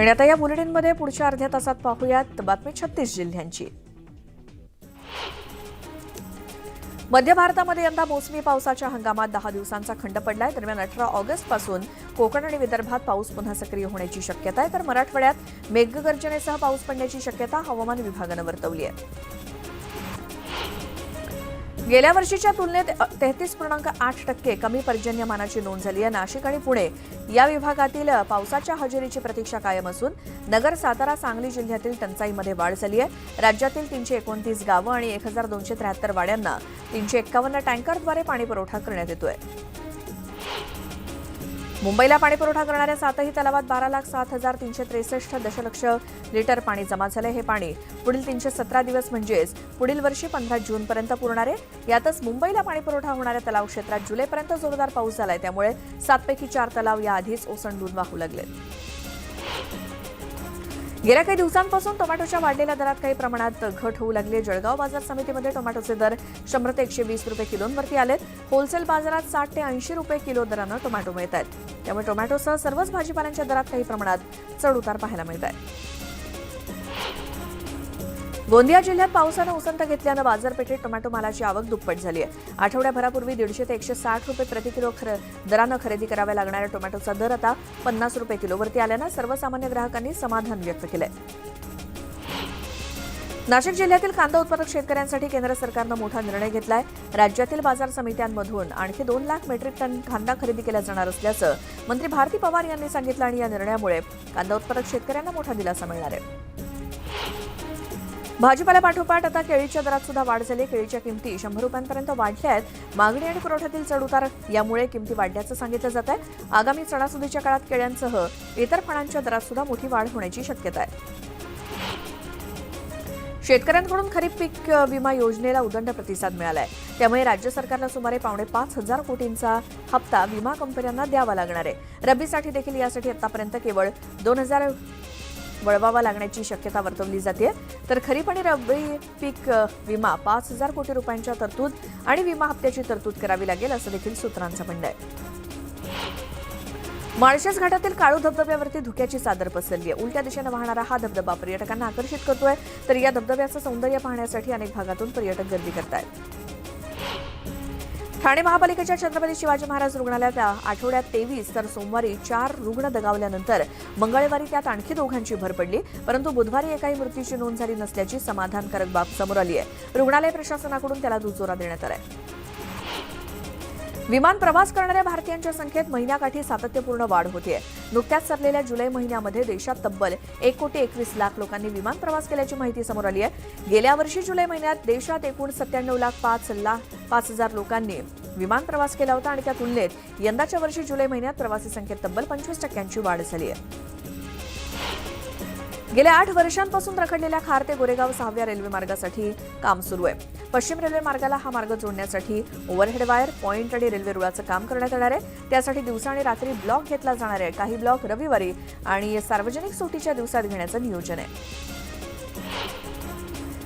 आणि आता या बुलेटिनमध्ये पुढच्या अर्ध्या तासात पाहूयात बातमी 36 जिल्ह्यांची। मध्य भारतामध्ये यंदा मोसमी पावसाच्या हंगामात 10 दिवसांचा खंड पडलाय। दरम्यान 18 ऑगस्ट पासून कोकण आणि विदर्भात पाऊस पुन्हा सक्रिय होण्याची शक्यता आहे, तर मराठवाड्यात मेघगर्जनेसह पाऊस पडण्याची शक्यता हवामान विभागानं वर्तवली आहे। गेल्या वर्षीच्या तुलनेत 33.8% कमी पर्जन्यमानाची नोंद झाली आहे। नाशिक आणि पुणे या विभागातील पावसाच्या हजेरीची प्रतीक्षा कायम असून नगर, सातारा, सांगली जिल्ह्यातील टंचाईमध्ये वाढ झाली आहे। राज्यातील 329 गावं आणि 1273 वाड्यांना 351 टँकरद्वारे पाणीपुरवठा करण्यात येतोय। मुंबईला पाणीपुरवठा करणाऱ्या 7ही तलावात 12,07,363 दशलक्ष लिटर पाणी जमा झाले। हे पाणी पुढील 317 दिवस म्हणजेच पुढील वर्षी 15 जूनपर्यंत पुरणार आहे। यातच मुंबईला पाणीपुरवठा होणाऱ्या तलाव क्षेत्रात जुलैपर्यंत जोरदार पाऊस झालाय, त्यामुळे 7 पैकी 4 तलाव याआधीच ओसंडून वाहू लागले। गेल्या काही दिवसांपासून टोमॅटोच्या वाढलेल्या दरात काही प्रमाणात घट होऊ लागली। जळगाव बाजार समितीमध्ये टोमॅटोचे दर 100 ते 120 रुपये किलोंवरती आलेत। होलसेल बाजारात 60 ते 80 रुपये किलो दरानं टोमॅटो मिळत आहेत, त्यामुळे टोमॅटोसह सर्वच भाजीपाल्यांच्या दरात काही प्रमाणात चढउतार पाहायला मिळत आहे। गोंदिया जिल्ह्यात पावसानं उसंत घेतल्यानं बाजारपेठेत टोमॅटो मालाची आवक दुप्पट झाली आहे। आठवड्याभरापूर्वी 150 ते 160 रुपये प्रति किलो दरानं खरेदी कराव्या लागणाऱ्या टोमॅटोचा दर आता 50 रुपये किलोवरती आल्यानं सर्वसामान्य ग्राहकांनी समाधान व्यक्त केलंय। नाशिक जिल्ह्यातील कांदा उत्पादक शेतकऱ्यांसाठी केंद्र सरकारनं मोठा निर्णय घेतलाय। राज्यातील बाजार समित्यांमधून आणखी 2 लाख मेट्रिक टन कांदा खरेदी केला जाणार असल्याचं मंत्री भारती पवार यांनी सांगितलं आणि या निर्णयामुळे कांदा उत्पादक शेतकऱ्यांना मोठा दिलासा मिळणार आहे। भाजीपाल्यापाठोपाठ आता केळीच्या दरात सुद्धा वाढ झाली। केळीच्या किमती 100 रुपयांपर्यंत वाढल्या आहेत। मागणी आणि पुरवठ्यातील चढउतार यामुळे किमती वाढल्याचं सांगितलं जात आहे। आगामी सणासुदीच्या काळात केळ्यांसह इतर फळांच्या दरात सुद्धा मोठी वाढ होण्याची शक्यता आहे। शेतकऱ्यांकडून खरीप पीक विमा योजनेला उदंड प्रतिसाद मिळाला आहे, त्यामुळे राज्य सरकारला सुमारे 5,500 कोटींचा हप्ता विमा कंपन्यांना द्यावा लागणार आहे। रब्बीसाठी देखील यासाठी आतापर्यंत केवळ 2,000 वळवावा लागण्याची शक्यता वर्तवली जाते, तर खरीप आणि रब्बी पीक विमा 5,000 कोटी रुपयांच्या तरतूद आणि विमा हप्त्याची तरतूद करावी लागेल असं देखील सूत्रांचं म्हणणं आहे। माळशेज घाटातील काळू धबधब्यावरती धुक्याची चादर पसरली आहे। उलट्या दिशेनं वाहणारा हा धबधबा पर्यटकांना आकर्षित करतोय, तर या धबधब्याचं सौंदर्य पाहण्यासाठी अनेक भागातून पर्यटक गर्दी करतायत। ठाणे महापालिकेच्या छत्रपती शिवाजी महाराज रुग्णालयात आठवड्यात 23 तर सोमवारी 4 रुग्ण दगावल्यानंतर मंगळवारी त्यात आणखी 2घांची भर पडली, परंतु बुधवारी एकाही मृत्यूची नोंद झाली नसल्याची समाधानकारक बाब समोर आली आहे। रुग्णालय प्रशासनाकडून त्याला दुजोरा देण्यात आलाय। विमान प्रवास करणाऱ्या भारतीयांच्या संख्येत महिन्याकाठी सातत्यपूर्ण वाढ होतीये। नुकत्याच सरलेल्या जुलै महिन्यामध्ये देशात तब्बल 1,21,00,000 लोकांनी विमान प्रवास केल्याची माहिती समोर आली आहे। गेल्या वर्षी जुलै महिन्यात देशात एकूण 97,05,00,000 लोकांनी विमान प्रवास केला होता आणि त्या तुलनेत यंदाच्या वर्षी जुलै महिन्यात प्रवासी संख्येत तब्बल 25% वाढ झाली आहे। गेल्या 8 वर्षांपासून रखडलेल्या खार ते गोरेगाव 6व्या रेल्वे मार्गासाठी काम सुरू आहे। पश्चिम रेल्वे मार्गाला हा मार्ग जोडण्यासाठी ओव्हरहेड वायर, पॉइंट आणि रेल्वे रुळाचं काम करण्यात येणार आहे। त्यासाठी दिवसा आणि रात्री ब्लॉक घेतला जाणार आहे। काही ब्लॉक रविवारी आणि सार्वजनिक सुट्टीच्या दिवसात घेण्याचं नियोजन आहे।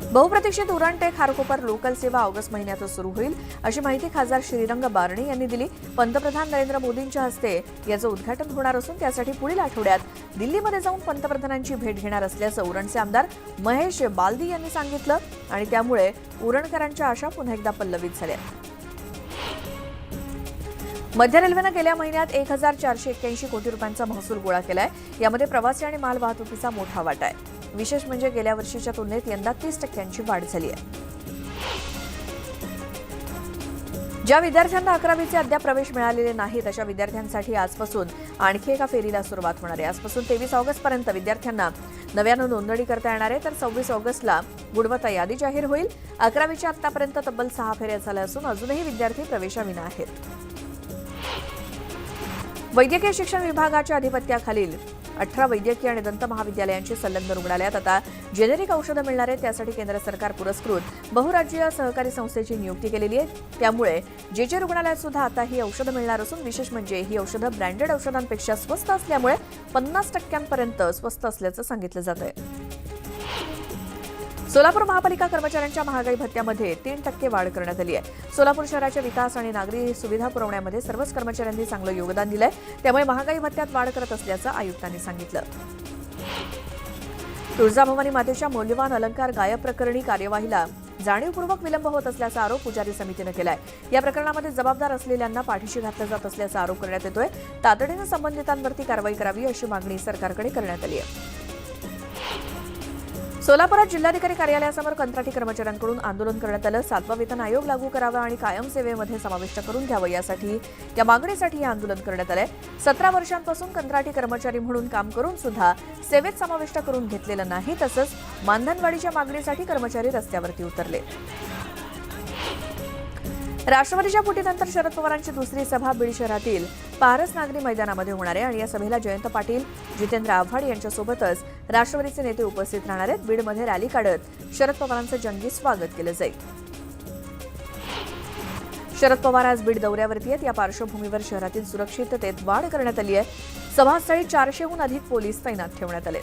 बहुप्रतीक्षित उरण ते खारकोपर लोकल सेवा ऑगस्ट महिन्यातच सुरू होईल, अशी माहिती खासदार श्रीरंग बारणे यांनी दिली। पंतप्रधान नरेंद्र मोदींच्या हस्ते याचं उद्घाटन होणार असून त्यासाठी पुढील आठवड्यात दिल्लीमध्ये जाऊन पंतप्रधानांची भेट घेणार असल्याचं उरणचे आमदार महेश बालदी यांनी सांगितलं आणि त्यामुळे उरणकरांच्या आशा पुन्हा एकदा पल्लवित झाल्या। मध्य रेल्वेनं गेल्या महिन्यात 1,481 कोटी रुपयांचा महसूल गोळा केलाय। यामध्ये प्रवासी आणि माल वाहतुकीचा मोठा वाटा आहे। विशेष म्हणजे गेल्या वर्षीच्या तुलनेत यंदा 30% वाढ झाली आहे। ज्या विद्यार्थ्यांना 11वीचे अद्याप प्रवेश मिळालेले नाहीत अशा विद्यार्थ्यांसाठी आजपासून आणखी एका फेरीला सुरुवात होणार आहे। आजपासून 23 ऑगस्टपर्यंत विद्यार्थ्यांना नव्यानं नोंदणी करता येणार आहे, तर 26 ऑगस्टला गुणवत्ता यादी जाहीर होईल। 11वीच्या आतापर्यंत तब्बल 6 फेऱ्या झाल्या असून अजूनही विद्यार्थी प्रवेशाविना आहेत। वैद्यकीय शिक्षण विभागाच्या अधिपत्याखालील 18 वैद्यकीय आणि दंत महाविद्यालयांची संलग्न रुग्णालयात आता जेनेरिक औषधं मिळणार आहेत। त्यासाठी केंद्र सरकार पुरस्कृत बहुराज्यीय सहकारी संस्थेची नियुक्ती केलेली आहे। त्यामुळे जे रुग्णालयात सुद्धा आता ही औषधं मिळणार असून विशेष म्हणजे ही औषधं ब्रँडेड औषधांपेक्षा स्वस्त असल्यामुळे 50% स्वस्त असल्याचं सांगितलं जात आहे। सोलापूर महापालिका कर्मचाऱ्यांच्या महागाई भत्त्यामध्ये 3% वाढ करण्यात आली आहे। सोलापूर शहराच्या विकास आणि नागरी सुविधा पुरवण्यामध्ये सर्वच कर्मचाऱ्यांनी चांगलं योगदान दिलंय, त्यामुळे महागाई भत्त्यात वाढ करत असल्याचं आयुक्तांनी सांगितलं। तुळजाभवानी मातेच्या मौल्यवान अलंकार गायब प्रकरणी कार्यवाहीला जाणीवपूर्वक विलंब होत असल्याचा आरोप पुजारी समितीनं केलाय. या प्रकरणामध्ये जबाबदार असलेल्यांना पाठीशी घातलं जात असल्याचा आरोप करण्यात येतोय. तातडीनं संबंधितांवरती कारवाई करावी अशी मागणी सरकारकडे करण्यात आली आहे. सोलापुरात जिल्हाधिकारी कार्यालयासमोर कंत्राटी कर्मचाऱ्यांकडून आंदोलन करण्यात आलं. 7वा वेतन आयोग लागू करावा आणि कायम सेवेमध्ये समाविष्ट करून घ्यावं या मागणीसाठी हे आंदोलन करण्यात आलंय. 17 वर्षांपासून कंत्राटी कर्मचारी म्हणून काम करून सुद्धा सेवेत समाविष्ट करून घेतलेलं नाही. तसंच मानधनवाढीच्या मागणीसाठी कर्मचारी रस्त्यावरती उतरले. राष्ट्रवादीच्या फुटीनंतर शरद पवारांची दुसरी सभा बीड शहरातील पारस नागरी मैदानामध्ये होणार आहे आणि या सभेला जयंत पाटील, जितेंद्र आव्हाड यांच्यासोबतच राष्ट्रवादीचे नेते उपस्थित राहणार आहेत. बीडमध्ये रॅली काढत शरद पवारांचं जंगी स्वागत केलं जाईल. शरद पवार आज बीड दौऱ्यावरती आहेत. या पार्श्वभूमीवर शहरातील सुरक्षिततेत वाढ करण्यात आली आहे. सभास्थळी 400हून अधिक पोलीस तैनात ठेवण्यात आले.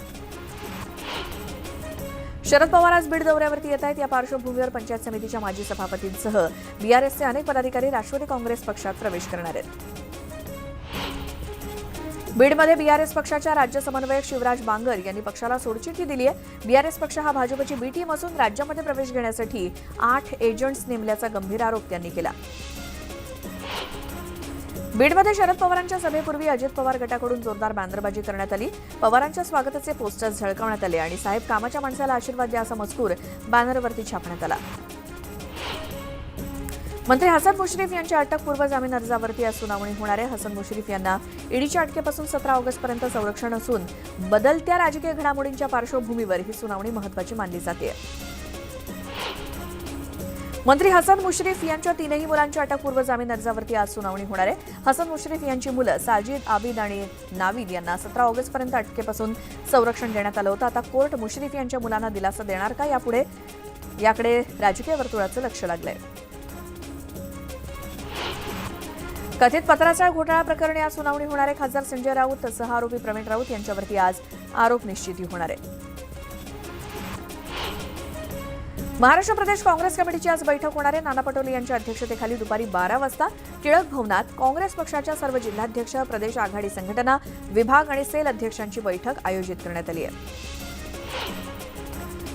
शरद पवार आज बीड दौऱ्यावरती येत आहेत. या पार्श्वभूमीवर पंचायत समितीच्या माजी सभापतींसह बीआरएसचे अनेक पदाधिकारी राष्ट्रवादी काँग्रेस पक्षात प्रवेश करणार आहेत. बीडमध्ये बीआरएस पक्षाच्या राज्य समन्वयक शिवराज बांगर यांनी पक्षाला सोडचिठ्ठी दिली आहे. बीआरएस पक्ष हा भाजपची बी टीम असून राज्यामध्ये प्रवेश घेण्यासाठी 8 एजंट्स नेमल्याचा गंभीर आरोप त्यांनी केला. बीडमध्ये शरद पवारांच्या सभेपूर्वी अजित पवार गटाकडून जोरदार बॅनरबाजी करण्यात आली. पवारांच्या स्वागताचे पोस्टर्स झळकावण्यात आले आणि साहेब कामाच्या माणसाला आशीर्वाद द्या असा मजकूर बॅनरवरती छापण्यात आला. मंत्री हसन मुश्रीफ यांच्या अटकपूर्व जामीन अर्जावरती आज सुनावणी होणार आहे. हसन मुश्रीफ यांना ईडीच्या अटकेपासून 17 ऑगस्टपर्यंत संरक्षण असून बदलत्या राजकीय घडामोडींच्या पार्श्वभूमीवर ही सुनावणी महत्त्वाची मानली जाते. मंत्री हसन मुश्रीफ यांच्या 3ही मुलांच्या अटकपूर्व जामीन अर्जावरती आज सुनावणी होणार आहे. हसन मुश्रीफ यांची मुलं साजिद, आबिद आणि नावीद यांना 17 ऑगस्टपर्यंत अटकेपासून संरक्षण देण्यात आलं होतं. आता कोर्ट मुश्रीफ यांच्या मुलांना दिलासा देणार का याकडे राजकीय वर्तुळाचं लक्ष लागलंय. कथित पत्राचाळ घोटाळा प्रकरणी आज सुनावणी होणार आहे. खासदार संजय राऊत, सह आरोपी प्रवीण राऊत यांच्यावरती आज आरोप निश्चिती होणार आहे. महाराष्ट्र प्रदेश काँग्रेस कमिटीची आज बैठक होणार आहे. नाना पटोले यांच्या अध्यक्षतेखाली दुपारी 12 वाजता टिळक भवनात काँग्रेस पक्षाच्या सर्व जिल्हाध्यक्ष, प्रदेश आघाडी संघटना, विभाग आणि सेल अध्यक्षांची बैठक आयोजित करण्यात आली आहे.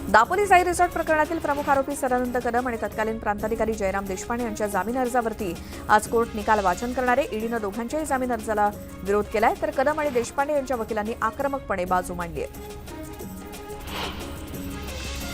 दापोली साई रिसॉर्ट प्रकरणातील प्रमुख आरोपी सदानंद कदम आणि तत्कालीन प्रांताधिकारी जयराम देशपांडे यांच्या जामीन अर्जावरती आज कोर्ट निकाल वाचन करणार आहे. ईडीनं दोघांच्याही जामीन अर्जाला विरोध केलाय, तर कदम आणि देशपांडे यांच्या वकिलांनी आक्रमकपणे बाजू मांडली आहे.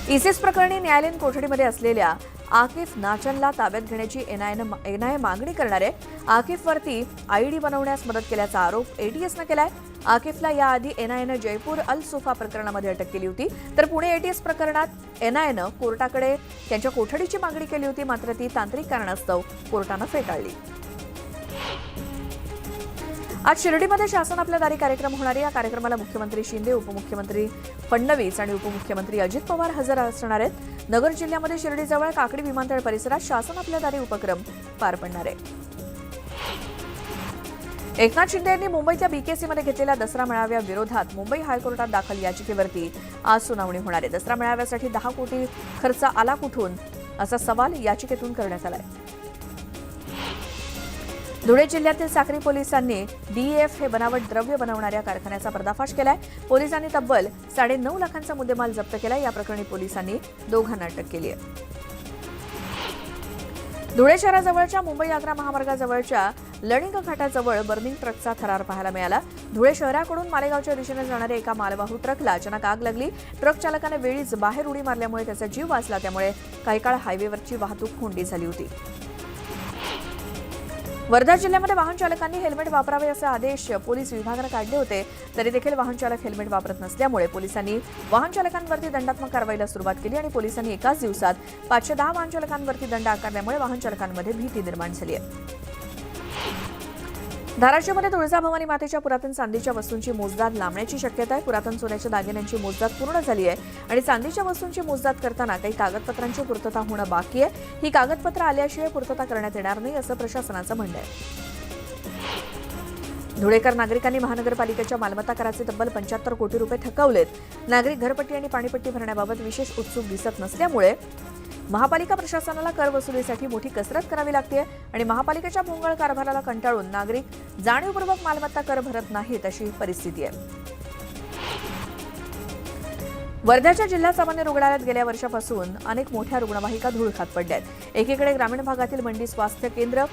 इसिस प्रकरणी न्यायालयीन कोठडीमध्ये असलेल्या आकिफ नाचनला ताब्यात घेण्याची एनआयए मागणी करणार आहे. आकिफवरती आयडी बनवण्यास मदत केल्याचा आरोप एटीएसनं केलाय. आकिफला याआधी एनआयएनं जयपूर अल सुफा प्रकरणामध्ये अटक केली होती, तर पुणे एटीएस प्रकरणात एनआयएनं कोर्टाकडे त्यांच्या कोठडीची मागणी केली होती, मात्र ती तांत्रिक कारणास्तव कोर्टानं फेटाळली. आज शिर्डीमध्ये शासन आपल्या दारी कार्यक्रम होणार आहे. या कार्यक्रमाला मुख्यमंत्री शिंदे, उपमुख्यमंत्री फडणवीस आणि उपमुख्यमंत्री अजित पवार हजर असणार आहेत. नगर जिल्ह्यामध्ये शिर्डीजवळ काकडी विमानतळ परिसरात शासन आपल्या दारी उपक्रम पार पडणार आहे. एकनाथ शिंदे यांनी मुंबईतल्या बीकेसीमध्ये घेतलेल्या दसरा मेळाव्याविरोधात मुंबई हायकोर्टात दाखल याचिकेवरती आज सुनावणी होणार आहे. दसरा मेळाव्यासाठी 10 कोटी खर्च आला कुठून असा सवाल याचिकेतून करण्यात आलाय. धुळे जिल्ह्यातील साक्री पोलिसांनी डीईएफ हे बनावट द्रव्य बनवणाऱ्या कारखान्याचा पर्दाफाश केलाय. पोलिसांनी तब्बल 9.5 लाखांचा मुद्देमाल जप्त केलाय. या प्रकरणी पोलिसांनी दोघांना अटक केली आहे. धुळे शहराजवळच्या मुंबई आग्रा महामार्गाजवळच्या लणिंग घाटाजवळ बर्निंग ट्रकचा थरार पाहायला मिळाला. धुळे शहराकडून मालेगावच्या दिशेने जाणाऱ्या एका मालवाहू ट्रकला अचानक आग लागली. ट्रक चालकाने वेळीच बाहेर उडी मारल्यामुळे त्याचा जीव वाचला. त्यामुळे काही काळ हायवेवरची वाहतूक कोंडी झाली होती. वर्धा जिल्ह्यामध्ये वाहन चालकांनी हेल्मेट वापरावे असे आदेश पोलीस विभागानं काढले होते, तरी देखील वाहन चालक हेल्मेट वापरत नसल्यामुळे पोलिसांनी वाहन चालकांवरती दंडात्मक कारवाईला सुरुवात केली आणि पोलिसांनी एकाच दिवसात 510 वाहन चालकांवरती दंड आकारल्यामुळे वाहन चालकांमध्ये भीती निर्माण झाली आहे. धाराशिवमध्ये तुळजाभवानी मातेच्या पुरातन चांदीच्या वस्तूंची मोजदाद लांबण्याची शक्यता आहे. पुरातन सोन्याच्या दागिन्यांची मोजदाद पूर्ण झाली आहे आणि चांदीच्या वस्तूंची मोजदाद करताना काही कागदपत्रांची पूर्तता होणं बाकी आहे. ही कागदपत्र आल्याशिवाय पूर्तता करण्यात येणार नाही असं प्रशासनाचं म्हणणं आहे. धुळेकर नागरिकांनी महानगरपालिकेच्या मालमत्ता कराचे तब्बल 75 कोटी रुपये थकवलेत. नागरिक घरपट्टी आणि पाणीपट्टी भरण्याबाबत विशेष उत्सुक दिसत नसल्यामुळे महापालिका प्रशासनाला कर वसुलीसाठी मोठी कसरत करावी लागते आणि महापालिकेच्या भोंगळ कारभाराला कंटाळून नागरिक जाणीवपूर्वक मालमत्ता कर भरत नाहीत अशी परिस्थिती आहे. वर्ध्याच्या जिल्हा सामान्य रुग्णालयात गेल्या वर्षापासून अनेक मोठ्या रुग्णवाहिका धूळ खात पडल्या आहेत। एकीकडे ग्रामीण भागातील मंडी स्वास्थ्य केंद्र,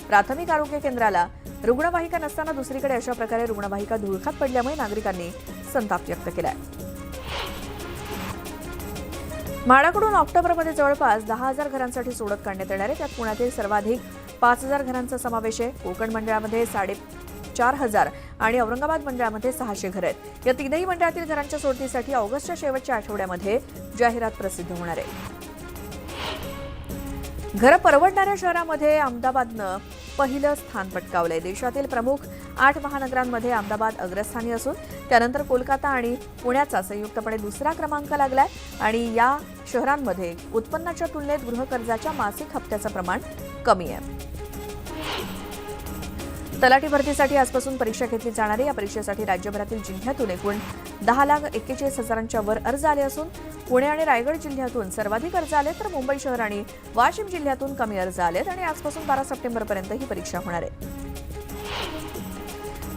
प्राथमिक आरोग्य केंद्राला रुग्णवाहिका नसताना दुसरीकडे अशा प्रकारे रुग्णवाहिका धूळ खात पडल्यामुळे नागरिकांनी संताप व्यक्त केलाय। म्हाडाकडून ऑक्टोबरमध्ये जवळपास 10,000 घरांसाठी सोडत काढण्यात येणार आहे। त्यात पुण्यातील सर्वाधिक 5,000 घरांचा समावेश आहे। कोकण मंडळामध्ये 4,500 आणि औरंगाबाद मंडळामध्ये 600 घर आहेत। या तीनही मंडळातील घरांच्या सोडतीसाठी ऑगस्टच्या शेवटच्या आठवड्यामध्ये जाहिरात प्रसिद्ध होणार आहे। घर परवडणाऱ्या शहरामध्ये अहमदाबादनं पहिलं स्थान पटकावलंय। देशातील प्रमुख 8 महानगरांमध्ये अहमदाबाद अग्रस्थानी असून त्यानंतर कोलकाता आणि पुण्याचा संयुक्तपणे दुसरा क्रमांक लागलाय आणि या शहरांमध्ये उत्पन्नाच्या तुलनेत गृहकर्जाच्या मासिक हप्त्याचं प्रमाण कमी आहे। तलाठी भरतीसाठी आजपासून परीक्षा घेतली जाणार आहे। या परीक्षेसाठी राज्यभरातील जिल्ह्यातून एकूण 10,41,000च्या वर अर्ज आले असून पुणे आणि रायगड जिल्ह्यातून सर्वाधिक अर्ज आले तर मुंबई शहर आणि वाशिम जिल्ह्यातून कमी अर्ज आलेत आणि आजपासून 12 सप्टेंबरपर्यंत ही परीक्षा होणार आहे।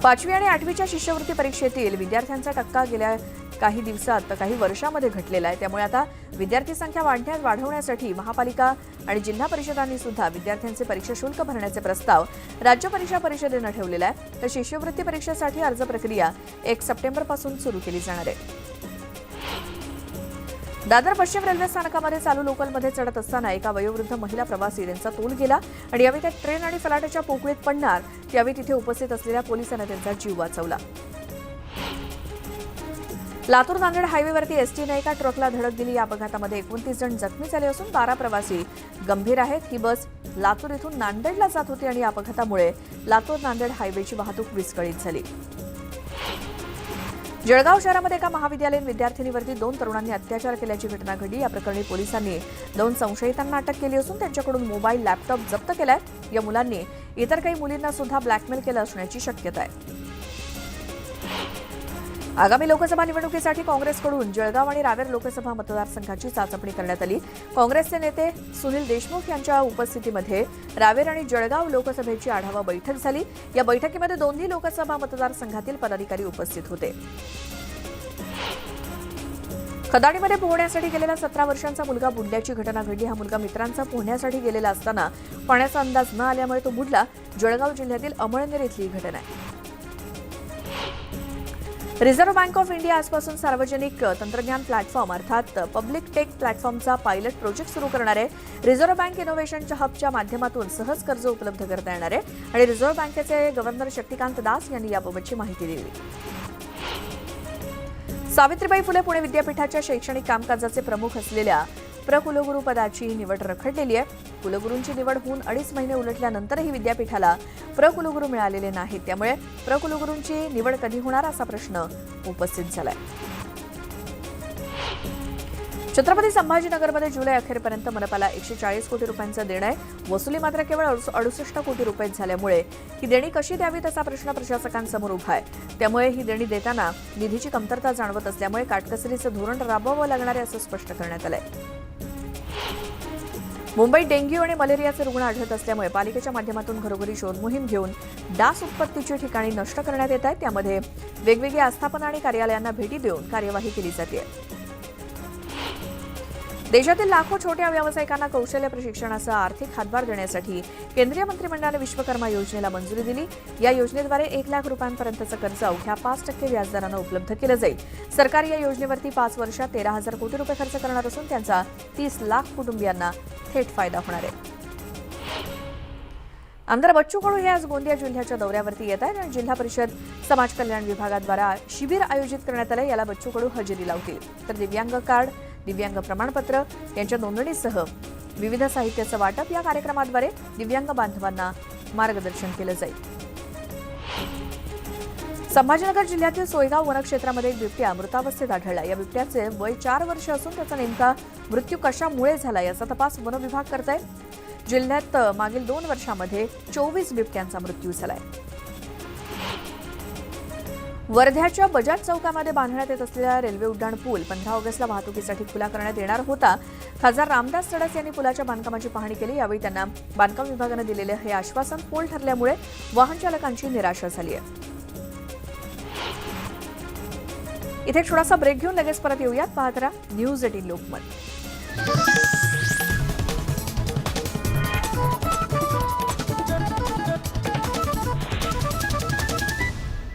5वी आणि 8वीच्या शिष्यवृत्ती परीक्षेतील विद्यार्थ्यांचा टक्का गेल्या काही दिवसात काही वर्षांमध्ये घटलेला आहे। त्यामुळे आता विद्यार्थी संख्या वाढवण्यासाठी महापालिका आणि जिल्हा परिषदांनी सुद्धा विद्यार्थ्यांचे परीक्षा शुल्क भरण्याचे प्रस्ताव राज्य परीक्षा परिषदेनं ठेवलेला आहे। तर शिष्यवृत्ती परीक्षेसाठी अर्ज प्रक्रिया 1 सप्टेंबरपासून सुरू केली जाणार आहे। दादर पश्चिम रेल्वे स्थानकामध्ये चालू लोकलमध्ये चढत असताना एका वयोवृद्ध महिला प्रवासी त्यांचा तोल गेला आणि यावेळी त्या ट्रेन आणि फलाटाच्या पोकळीत पडणार त्यावेळी तिथे उपस्थित असलेल्या पोलिसांनी त्यांचा जीव वाचवला। लातूर नांदेड हायवेवरती एसटीने एका ट्रकला धडक दिली। या अपघातामध्ये 29 जण जखमी झाले असून 12 प्रवासी गंभीर आहेत। ही बस लातूर इथून नांदेडला जात होती आणि या अपघातामुळे लातूर नांदेड हायवेची वाहतूक विस्कळीत झाली। जळगाव शहरामध्ये एका महाविद्यालयीन विद्यार्थिनीवरती 2 तरुणांनी अत्याचार केल्याची घटना घडली। या प्रकरणी पोलिसांनी 2 संशयितांना अटक केली असून त्यांच्याकडून मोबाईल, लॅपटॉप जप्त केलाय। या मुलांनी इतर काही मुलींना सुद्धा ब्लॅकमेल केलं असण्याची शक्यता आहे। आगामी लोकसभा निवडणुकीसाठी काँग्रेसकडून जळगाव आणि रावेर लोकसभा मतदारसंघाची चाचपणी करण्यात आली। काँग्रेसचे नेते सुनील देशमुख यांच्या उपस्थितीमध्ये रावेर आणि जळगाव लोकसभेची आढावा बैठक झाली। या बैठकीमध्ये दोन्ही लोकसभा मतदारसंघातील पदाधिकारी उपस्थित होते। खदाडीमध्ये पोहण्यासाठी गेलेला 17 वर्षांचा मुलगा बुडल्याची घटना घडली। हा मुलगा मित्रांचा पोहण्यासाठी गेलेला असताना पाण्याचा अंदाज न आल्यामुळे तो बुडला। जळगाव जिल्ह्यातील अमळनेर इथली घटना आहे। रिझर्व्ह बँक ऑफ इंडिया आजपासून सार्वजनिक तंत्रज्ञान प्लॅटफॉर्म अर्थात पब्लिक टेक प्लॅटफॉर्मचा पायलट प्रोजेक्ट सुरू करणार आहे। रिझर्व्ह बँक इनोव्हेशनच्या हबच्या माध्यमातून सहज कर्ज उपलब्ध करता येणार आहे आणि रिझर्व्ह बँकेचे गव्हर्नर शक्तिकांत दास यांनी याबाबतची माहिती दिली। सावित्रीबाई फुले पुणे विद्यापीठाच्या शैक्षणिक कामकाजाचे प्रमुख असलेल्या प्रकुलगुरू पदाची निवड रखडलेली आहे। कुलगुरूंची निवड होऊन 2.5 महिने उलटल्यानंतरही विद्यापीठाला प्रकुलगुरू मिळालेले नाहीत। त्यामुळे प्रकुलगुरूंची निवड कधी होणार असा प्रश्न उपस्थित झालाय। छत्रपती संभाजीनगरमध्ये जुलै अखेरपर्यंत मनपाला 140 कोटी रुपयांचं देणं आहे। वसुली मात्र केवळ 68 कोटी रुपये झाल्यामुळे ही देणी कशी द्यावीत असा प्रश्न प्रशासकांसमोर उभा आहे। त्यामुळे ही देणी देताना निधीची कमतरता जाणवत असल्यामुळे काटकसरीचं धोरण राबवावं लागणार आहे असं स्पष्ट करण्यात आलंय। मुंबईत डेंग्यू आणि मलेरियाचे रुग्ण आढळत असल्यामुळे पालिकेच्या माध्यमातून घरोघरी शोध मोहीम घेऊन डास उत्पत्तीची ठिकाणी नष्ट करण्यात येत आहेत। त्यामध्ये वेगवेगळ्या आस्थापना आणि कार्यालयांना भेटी देऊन कार्यवाही केली जाते। देशातील लाखो छोट्या व्यावसायिकांना कौशल्य प्रशिक्षणासह आर्थिक हातभार देण्यासाठी केंद्रीय मंत्रिमंडळाने विश्वकर्मा योजनेला मंजुरी दिली। या योजनेद्वारे 1 लाख रुपयांपर्यंतचं कर्ज अवघ्या 5% व्याजदरानं उपलब्ध केलं जाईल। सरकार या योजनेवरती 5 वर्षात 13,000 कोटी रुपये खर्च करणार असून त्यांचा 30 लाख कुटुंबियांना थेट फायदा होणार आहे। आमदार बच्चू कडू हे आज गोंदिया जिल्ह्याच्या दौऱ्यावरती येत आहेत आणि जिल्हा परिषद समाज कल्याण विभागाद्वारे शिबिर आयोजित करण्यात आले। याला बच्चू कडू हजेरी लावतील तर दिव्यांग कार्ड, दिव्यांग प्रमाणपत्र यांच्या नोंदणीसह विविध साहित्याचं वाटप या कार्यक्रमाद्वारे दिव्यांग बांधवांना मार्गदर्शन केलं जाईल। संभाजीनगर जिल्ह्यातील सोयगाव वनक्षेत्रामध्ये एक बिबट्या मृतावस्थेत आढळला। या बिबट्याचे वय 4 वर्ष असून त्याचा नेमका मृत्यू कशामुळे झाला याचा तपास वन विभाग करत आहे। जिल्ह्यात मागील 2 वर्षांमध्ये 24 बिबट्यांचा मृत्यू झालाय। वर्ध्याच्या बजाज चौकामध्ये बांधण्यात येत असलेला रेल्वे उड्डाण पूल 15 ऑगस्टला वाहतुकीसाठी खुला करण्यात येणार होता। खासदार रामदास तडस यांनी पुलाच्या बांधकामाची पाहणी केली। यावेळी त्यांना बांधकाम विभागाने दिलेले हे आश्वासन फोल ठरल्यामुळे वाहन चालकांची निराशा झाली आहे। इथे एक छोटासा ब्रेक घेऊन लगेच परत येऊयात. पाहत राहा न्यूज 18 लोकमत.